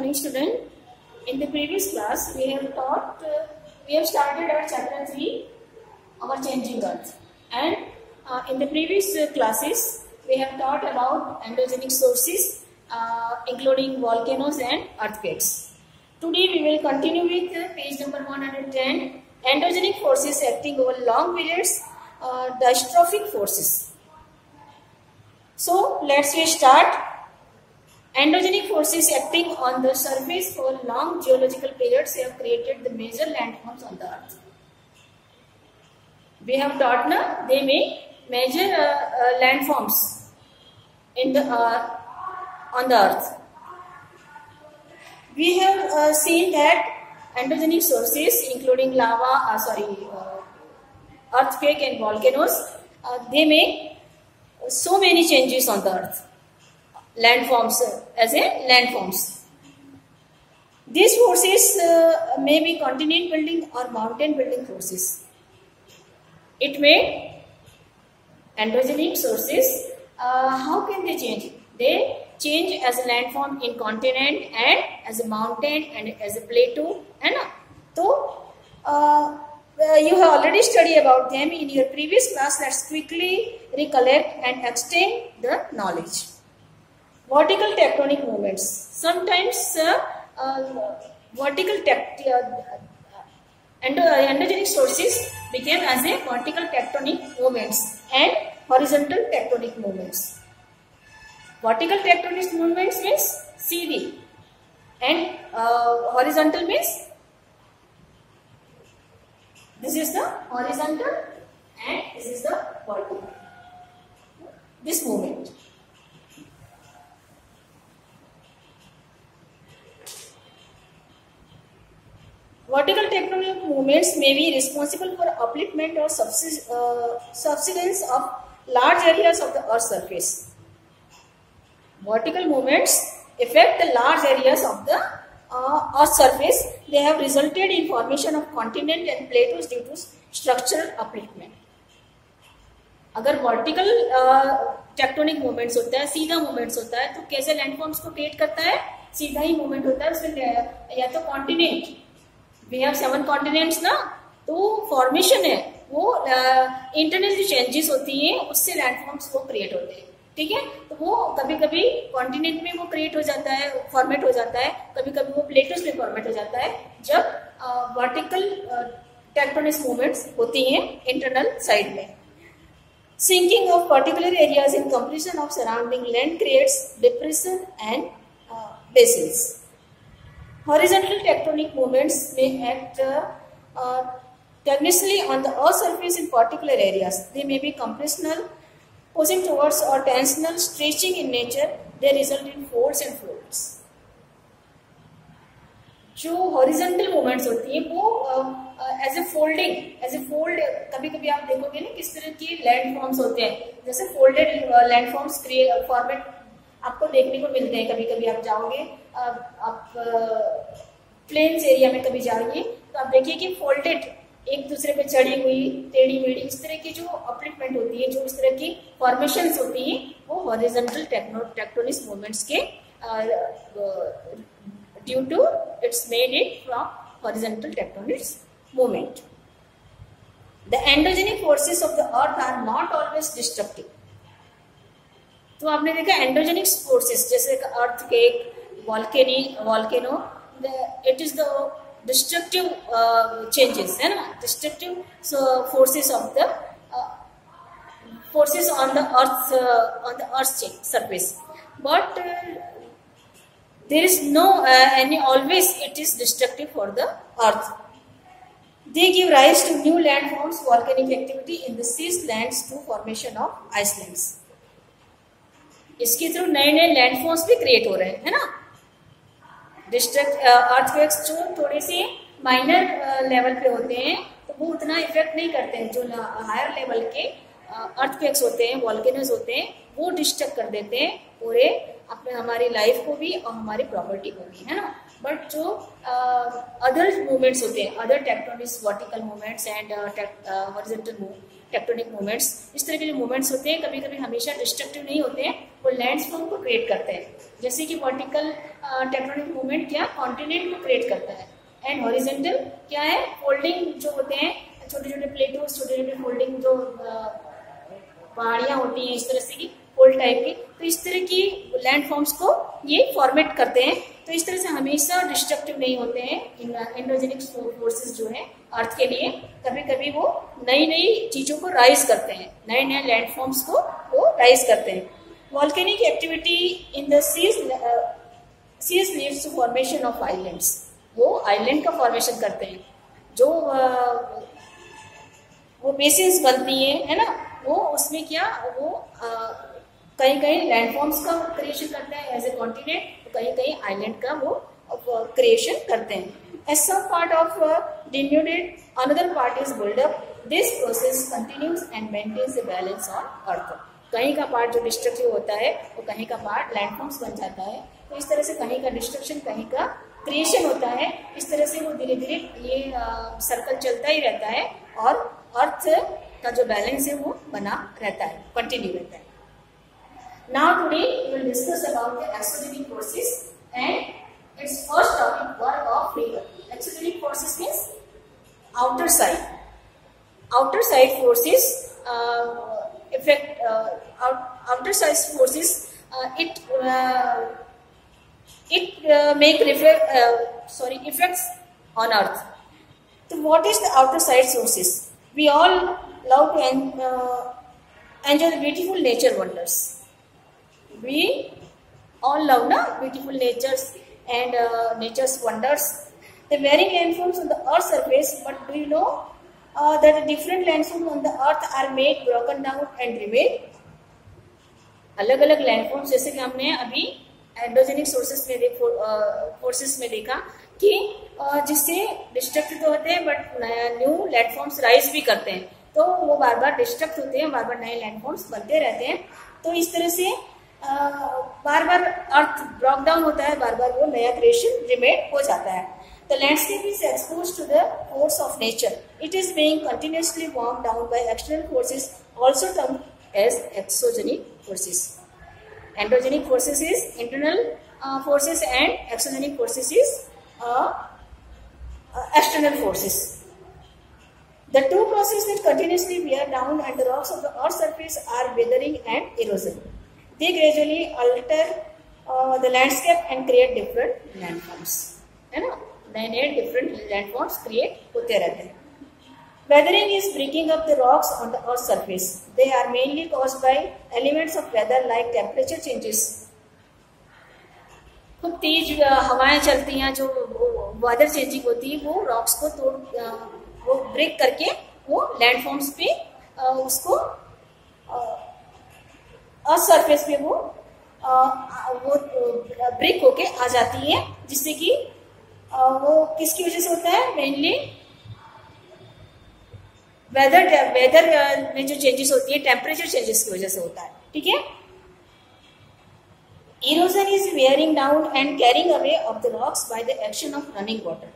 morning, student. In the previous class, we have started our chapter 3, our changing earth. And in the previous classes, we have taught about endogenic sources, including volcanoes and earthquakes. Today, we will continue with page number 110, endogenic forces acting over long periods, dystrophic forces. So, let's start. Endogenic forces acting on the surface for long geological periods have created the major landforms on the earth. We have taught now they make major landforms in the on the earth. We have seen that endogenic sources, including lava, earthquake and volcanoes, they make so many changes on the earth. Landforms as a landforms. These forces may be continent building or mountain building forces. It may endogenic sources. How can they change? They change as a landform in continent and as a mountain and as a plateau. So you have already studied about them in your previous class. Let's quickly recollect and extend the knowledge. Vertical tectonic movements. Sometimes endogenic sources became as a vertical tectonic movements and horizontal tectonic movements. Vertical tectonic movements means CV and horizontal means this is the horizontal and this is the vertical. This movement. Vertical tectonic movements may be responsible for upliftment or subsidence of large areas of the Earth's surface. Vertical movements affect the large areas of the Earth's surface. They have resulted in formation of continent and plateaus due to structural upliftment. अगर vertical tectonic movements होता है, सीधा movements होता है, तो कैसे landforms को create करता है? सीधा ही movement होता है, उसमें या तो continent. We have 7 continents ना, तो फॉर्मेशन है वो इंटरनल जो चेंजेस होती हैं उससे लैंडफॉर्म्स वो क्रिएट होते हैं. ठीक है, तो वो कभी कभी कॉन्टिनेंट में वो क्रिएट हो जाता है, फॉर्मेट हो जाता है, कभी कभी वो प्लेटोस में फॉर्मेट हो जाता है जब वर्टिकल टेक्टोनिक मूवमेंट्स होती हैं इंटरनल साइड में. Sinking of particular areas in compression of surrounding land creates depression and basins. Horizontal tectonic movements may act tangentially on the Earth's surface in particular areas. They may be compressional, pushing towards, or tensional, stretching in nature. They result in folds and folds. जो horizontal movements होती हैं वो as a fold, कभी-कभी आप देखोगे ना किस तरह की landforms होते हैं, जैसे folded landforms format आपको देखने को मिलते हैं. कभी कभी आप जाओगे, आप प्लेन्स एरिया में कभी जाइए तो आप देखिए कि फोल्डेड एक दूसरे पे चढ़ी हुई टेढ़ी मेढ़ी इस तरह की जो अपलिफ्टमेंट होती है, जो इस तरह की फॉर्मेशंस होती हैं, वो हॉरिजॉन्टल टेक्टोनिक मूवमेंट्स के due to its made it from horizontal tectonic movement. The endogenic forces of the earth are not always destructive. तो आपने देखा एंडोजेनिक फोर्सेस जैसे earthquake, volcano, it is the destructive changes है ना, destructive forces of the forces on the earth surface. But there is no any always it is destructive for the earth. They give rise to new landforms, volcanic activity in the seas lands to formation of icelands. इसके through नए नए landforms भी create हो रहे हैं, है ना. Earthquakes जो थोड़े से माइनर लेवल पे होते हैं तो वो उतना इफेक्ट नहीं करते हैं. जो हायर लेवल के अर्थक्वेक्स होते हैं, वॉल्केनोज होते हैं, वो डिस्टर्ब कर देते हैं पूरे अपने हमारी लाइफ को भी और हमारी प्रॉपर्टी को भी, है ना. बट जो अदर मूवमेंट्स होते हैं, other tectonic vertical movements and horizontal tectonic movements. इस तरह के जो मूवमेंट्स होते हैं कभी कभी हमेशा डिस्ट्रक्टिव नहीं होते हैं, वो लैंडफॉर्म को क्रिएट करते हैं। जैसे कि वर्टिकल टेक्टोनिक मूवमेंट क्या कॉन्टिनेंट को क्रिएट करता है, एंड हॉरिजेंटल क्या है फोल्डिंग जो होते हैं, छोटे छोटे प्लेटोस, छोटे छोटे फोल्डिंग जो पहाड़ियाँ होती हैं इस तरह से की फोल्ड टाइप की, तो इस तरह की लैंडफॉर्म्स को ये फॉर्मेट करते हैं। तो इस तरह से हमेशा डिस्ट्रक्टिव नहीं होते हैं एंडोजेनिक फोर्सेस जो है अर्थ के लिए, कभी कभी वो नई नई चीजों को राइज करते हैं, नए नए लैंडफॉर्म्स को वो राइज करते हैं। Volcanic activity in the seas leads to formation of islands, वो आइलैंड का फॉर्मेशन करते हैं, जो वो बेसिस बनती है ना, वो उसमें क्या वो कहीं कहीं लैंडफॉर्म्स का क्रिएशन करते हैं एज ए कॉन्टिनेंट, तो कहीं कहीं आइलैंड का वो क्रिएशन करते हैं। As some part of denuded, another part is built up. This process continues and maintains the balance on earth. कहीं का पार्ट जो डिस्ट्रक्टिव होता है वो कहीं का पार्ट लैंडफॉर्म्स बन जाता है, तो इस तरह से कहीं का डिस्ट्रक्शन कहीं का क्रिएशन होता है। इस तरह से वो धीरे धीरे ये सर्कल चलता ही रहता है और अर्थ का जो बैलेंस है वो बना रहता है, कंटिन्यू रहता है। Now today we will discuss about the exogenic forces and its first topic work of river. Exogenic forces means outer side. Outer side forces outer side forces make effects on earth. So what is the outer side sources? We all love to enjoy the beautiful nature wonders. We all love beautiful natures and nature's wonders. The varying landforms on the earth's surface, but do you know that the different landforms on the earth are made, broken down and remain? अलग अलग landforms, जैसे कि हमने अभी endogenic forces में देखा कि जिससे डिस्ट्रक्ट तो होते हैं बट न्यू लैंडफॉर्म्स राइज भी करते हैं, तो वो बार बार डिस्ट्रक्ट होते हैं, बार बार नए लैंडफॉर्म्स बनते रहते हैं। तो इस तरह से बार बार अर्थ ब्रेक डाउन होता है, बार बार वो नया क्रिएशन रिमेड हो जाता है। The landscape is exposed to the force of nature. It is being continuously worn down by external forces, also termed as exogenic forces. Endogenic forces is internal forces and exogenic forces is external forces. The two processes which continuously wear down and the rocks of the earth's surface are weathering and erosion. They gradually alter the landscape and create different landforms. है ना, नए नए different landforms create होते रहते हैं। Weathering is breaking up the rocks on the earth surface. They are mainly caused by elements of weather like temperature changes. खूब तेज हवाएं चलती हैं, जो वेदर चेंजिंग होती है, वो रॉक्स को वो ब्रेक करके वो लैंडफॉर्म्स पे उसको अर्थ सरफेस पे वो ब्रेक होके आ जाती है, जिससे कि वो किसकी वजह से होता है, मेनली वेदर में जो चेंजेस होती है टेम्परेचर चेंजेस की वजह से होता है। ठीक है। Erosion is wearing down and carrying away of the rocks by the action of running water,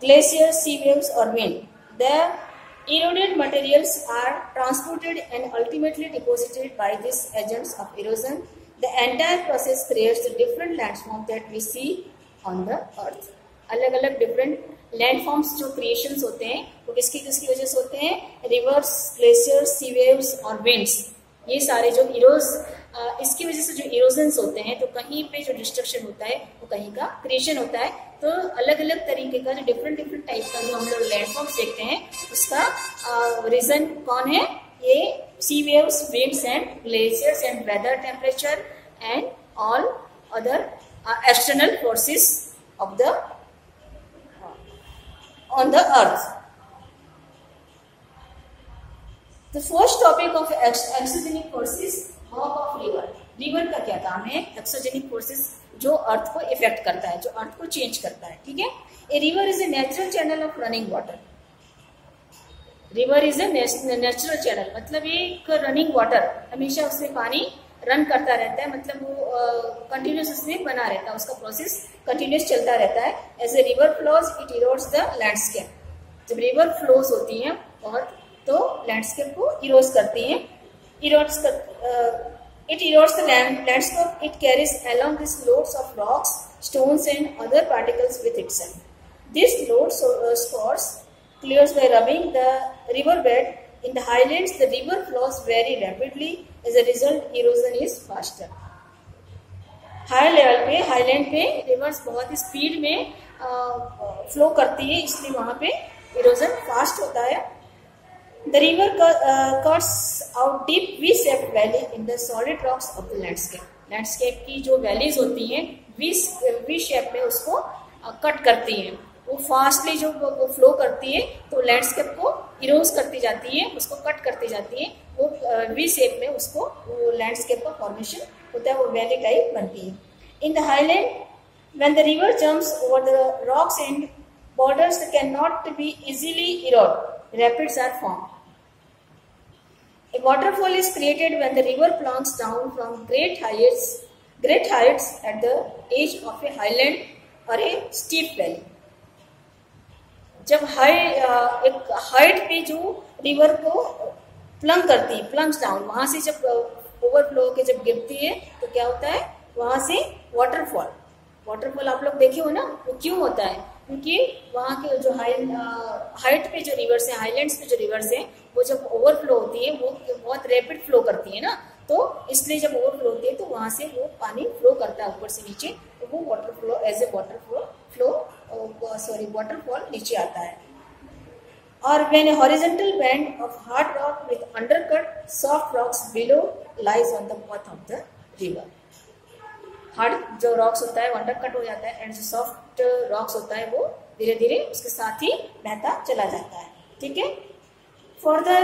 glaciers, sea waves और wind. The eroded materials are transported and ultimately deposited by these agents of erosion. The entire process creates the different landforms that we see on the earth. अलग अलग different landforms जो creations होते हैं वो किसकी किसकी वजह से होते हैं, रिवर्स, ग्लेशियर्स, सी वेव्स और विंड्स। ये सारे जो इसकी वजह से जो इरोजन्स होते हैं, तो कहीं पे जो डिस्ट्रक्शन होता है वो कहीं का क्रिएशन होता है। तो अलग अलग तरीके का जो डिफरेंट टाइप का जो हम लोग लैंडफॉर्म्स देखते हैं उसका रीजन कौन है, ये sea waves, winds and glaciers and weather, temperature and all other external forces of the on the earth. The first topic of exogenic forces, work of river. River का क्या काम है, एक्सोजेनिक फोर्सेस जो अर्थ को effect करता है, जो अर्थ को चेंज करता है। ठीक है। A river is a natural channel of running water. River is a natural channel, मतलब ये एक रनिंग वाटर, हमेशा उसमें पानी रन करता रहता है, मतलब वो कंटिन्यूस उसमें बना रहता है, उसका प्रोसेस कंटिन्यूस चलता रहता है। As a river flows it erodes the landscape. जब रिवर फ्लोज होती है बहुत तो लैंडस्केप को इरोज करती हैं. It erodes the landscape. It carries along these loads of rocks, stones and other particles with itself. This load scores clears by rubbing the riverbed. In the highlands, the river flows very rapidly. As a result, erosion is faster. High level पे, highland पे reverse बहुत speed में flow करती है, इसलिए वहां पे erosion fast होता है. The river cuts out deep V-shaped valley in the solid rocks of the landscape. Landscape की जो वैलीज होती हैं वी शेप में उसको कट करती हैं. वो फास्टली जो वो फ्लो करती है तो लैंडस्केप को इरोज करती जाती है, उसको कट करती जाती है. वो वी शेप में उसको वो लैंडस्केप का फॉर्मेशन होता है, वो वैली टाइप बनती है. In the highland when the river jumps over the rocks and borders cannot be easily eroded. Rapids are formed. A waterfall is created when the river plunges down from great heights at the edge of a highland or a steep valley. जब एक height पे जो river को plunge down, वहां से जब overflow के जब गिरती है तो क्या होता है, वहां से वाटरफॉल आप लोग देखे हो ना. वो क्यों होता है? क्योंकि वहाँ के जो हाइट पे जो रिवर्स है, हाईलैंड्स पे जो रिवर्स है, वो जब ओवरफ्लो होती है वो बहुत रैपिड फ्लो करती है ना, तो इसलिए जब ओवरफ्लो होती है तो वहाँ से वो पानी फ्लो करता है ऊपर से नीचे, तो वो वाटरफॉल नीचे आता है. और when A horizontal band of hard rock with undercut soft rocks below lies on the path of the river. Hard जो रॉक्स होता है वो अंडर कट हो जाता है एंड जो सॉफ्ट रॉक्स होता है वो धीरे धीरे उसके साथ ही बहता चला जाता है. ठीक है. Further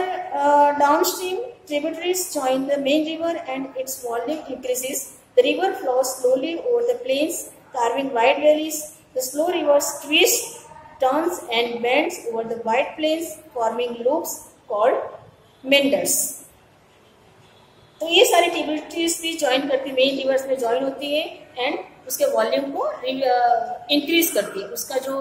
downstream tributaries join the main river and its volume increases. The river flows slowly over the plains carving wide valleys. The slow rivers twist, turns and bends over the wide plains forming loops called meanders. तो ये सारी tributaries भी join करती है, main rivers में join होती है and उसके वॉल्यूम को इंक्रीज करती है. उसका जो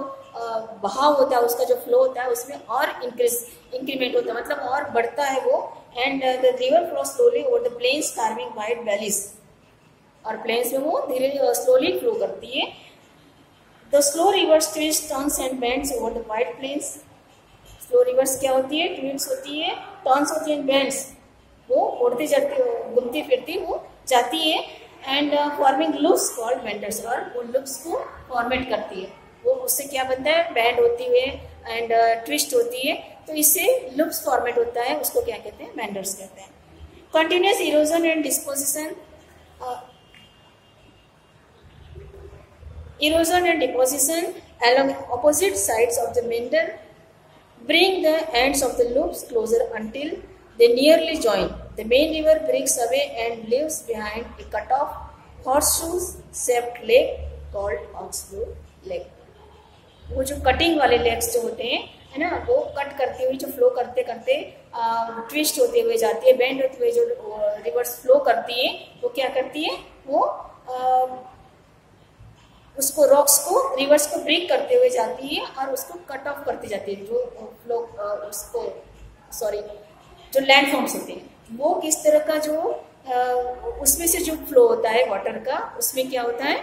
बहाव होता है, उसका जो फ्लो होता है उसमें और इंक्रीमेंट होता है, मतलब और बढ़ता है वो. And the river flow slowly over the plains carving wide valleys. और प्लेन्स में वो धीरे स्लोली फ्लो करती है. The slow rivers twist, turns and bends over the wide plains. Slow rivers क्या होती है? ट्विस्ट होती है, टर्न्स होती है, बेंड्स वो उड़ती जाती, घूमती फिरती वो जाती है. And forming loops called benders. और वो लूप्स को फॉर्मेट करती है. वो उससे क्या बनता है? बैंड होती है एंड ट्विस्ट होती है, तो इससे लूप्स फॉर्मेट होता है, उसको क्या कहते हैं? बेंडर्स कहते हैं. Continuous erosion and disposition. Erosion and deposition along opposite sides of the meander bring the ends of the loops closer until they nearly join. The main river breaks away and leaves behind a cut-off horseshoe-shaped lake called Oxbow Lake. वो जो cutting वाले lakes जो होते हैं है ना, वो cut करते हुए जो फ्लो करते करते ट्विस्ट होते हुए जाती है, बेंड होते हुए जो रिवर्स फ्लो करती है, वो क्या करती है? वो उसको रॉक्स को रिवर्स को ब्रेक करते हुए जाती है और उसको कट ऑफ करती जाती है. जो फ्लो जो लैंड फॉर्म्स होते हैं वो किस तरह का जो उसमें से जो फ्लो होता है वाटर का, उसमें क्या होता है?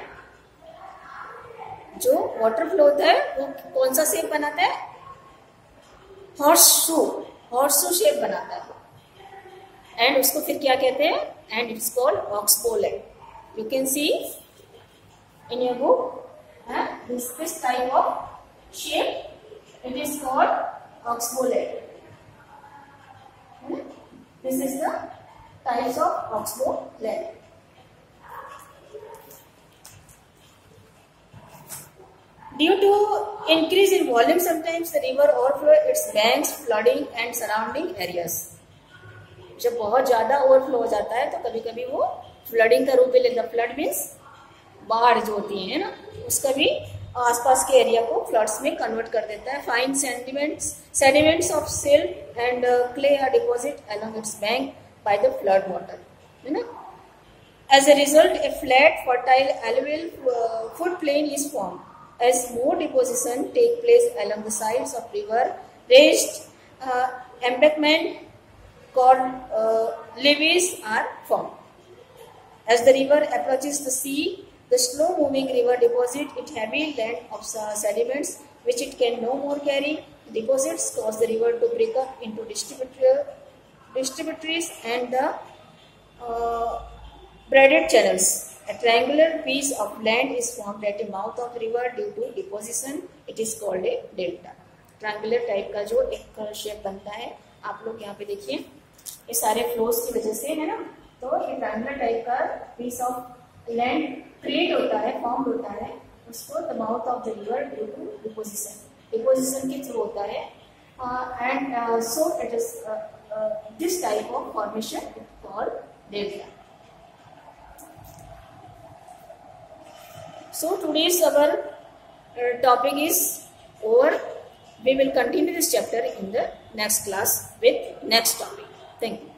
जो वाटर फ्लो होता है वो कौन सा शेप बनाता है? हॉर्सशू शेप बनाता है. एंड उसको फिर क्या कहते हैं? And it's called oxbow lake. You can see in your book, this type of shape, it is called oxbow lake. This is the types of oxbow lake. Due to increase in volume, sometimes the river overflow its banks, flooding and surrounding areas. जब बहुत ज्यादा overflow हो जाता है तो कभी कभी वो फ्लडिंग का रूप ले लेता. फ्लड मीन्स बाढ़ जो होती है ना, उसका भी आसपास के एरिया को फ्लड्स में कन्वर्ट कर देता है. Fine sediments of silt and clay are deposit along its bank by the flood water, है ना. As a result a flat fertile alluvial flood plain is form. As more deposition take place along the sides of river, raised embankment called levees are formed. As the river approaches the sea, the slow-moving river deposits its heavy land of sediments which it can no more carry. Deposits cause the river to break up into distributaries and the braided channels. A triangular piece of land is formed at the mouth of the river due to deposition. It is called a delta. Triangular type का जो एक shape बनता है, आप लोग यहाँ पे देखिए, ये सारे फ्लोज की वजह से है ना, तो ये ट्रायंगुलर टाइप का पीस ऑफ लैंड क्रिएट होता है, फॉर्म होता है, उसको the mouth of the river due to deposition के थ्रू होता है, and so it is this type of formation called delta. So today's our topic is over. We will continue this chapter in the next class with next topic. Thank you.